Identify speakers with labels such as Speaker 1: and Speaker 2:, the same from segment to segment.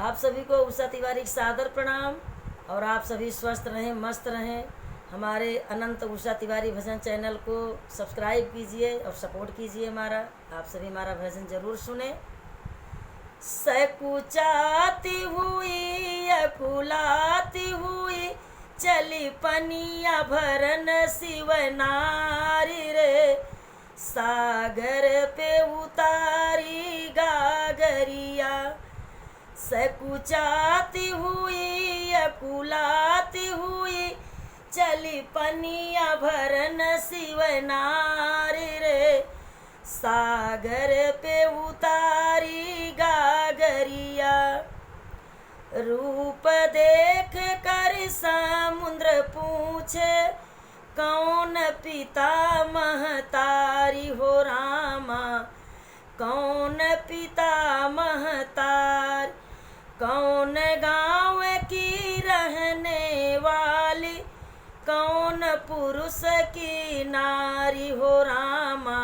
Speaker 1: आप सभी को उषा तिवारी की सादर प्रणाम। और आप सभी स्वस्थ रहें, मस्त रहें। हमारे अनंत उषा तिवारी भजन चैनल को सब्सक्राइब कीजिए और सपोर्ट कीजिए हमारा। आप सभी हमारा भजन जरूर सुने। सकुचाती हुई अकुलाती हुई चली पनिया भरन शिव नारी रे, सागर पे उतारी गागरिया। सकुचाती हुई अकुलाती हुई चली पनिया भरन शिव नारी रे, सागर पे उतारी गागरिया। रूप देख कर समुद्र पूछे, कौन पिता महतारी हो रामा, कौन पिता महतार। कौन गाँव की रहने वाली, कौन पुरुष की नारी हो रामा,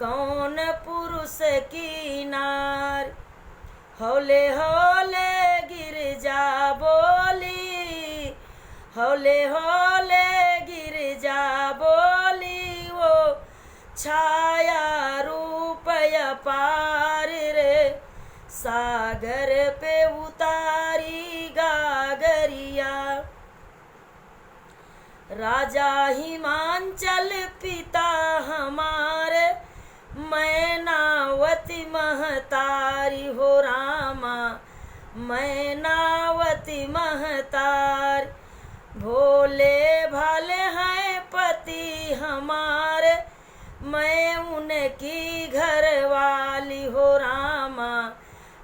Speaker 1: कौन पुरुष की नार। हौले हौले गिरजा बोली, हौले हौले गिरजा बोली, वो छाया रूप अपार रे, सागर पे उतारी गागरिया। राजा हिमांचल पिता हमारे, मैनावती महतारी हो रामा, मैनावती महतार। भोले भाले हैं पति हमारे, मैं उनकी घरवाली हो रामा,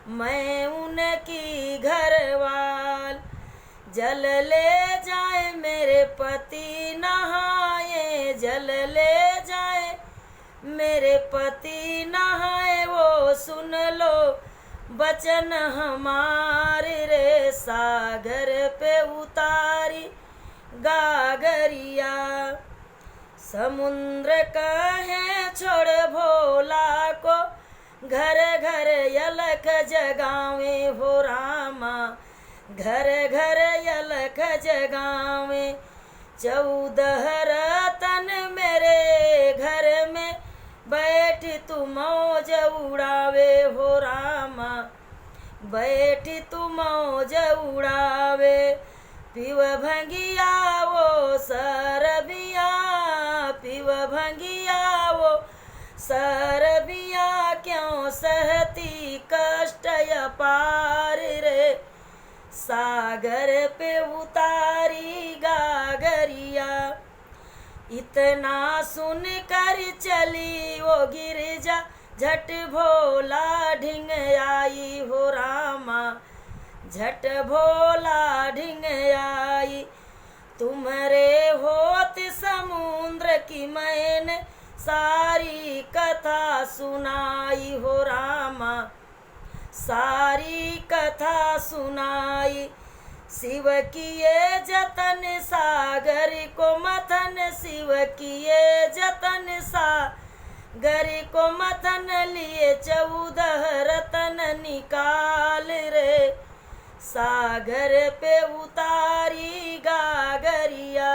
Speaker 1: मैं उनकी घरवाल। जल ले जाए मेरे पति नहाए, जल ले जाए मेरे पति नहाए, वो सुन लो बचन हमारे रे, सागर पे उतारी गागरिया। समुद्र कहे छोड़ भोला को, घर घर यलक जगावे हो रामा, घर घर यलक जगावे। 14 रतन मेरे घर में बैठ तू मौज उड़ावे हो रामा, बैठ तू मौज उड़ावे। पिव भंगिया वो सरबिया, पिव भंगिया वो सरबिया, क्यों सहती कष्ट अपार रे, सागर पे उतारी गागरिया। इतना सुन कर चली वो गिरजा, झट भोला ढिंग आई हो रामा, झट भोला ढिंग आई। तुम्हारे होत समुद्र की मैंने सारी कथा सुनाई हो रामा, सारी कथा सुनाई। शिव किए जतन सागर को मथन, शिव किए जतन सागर को मथन, लिए 14 रतन निकाल रे, सागर पे उतारी गागरिया।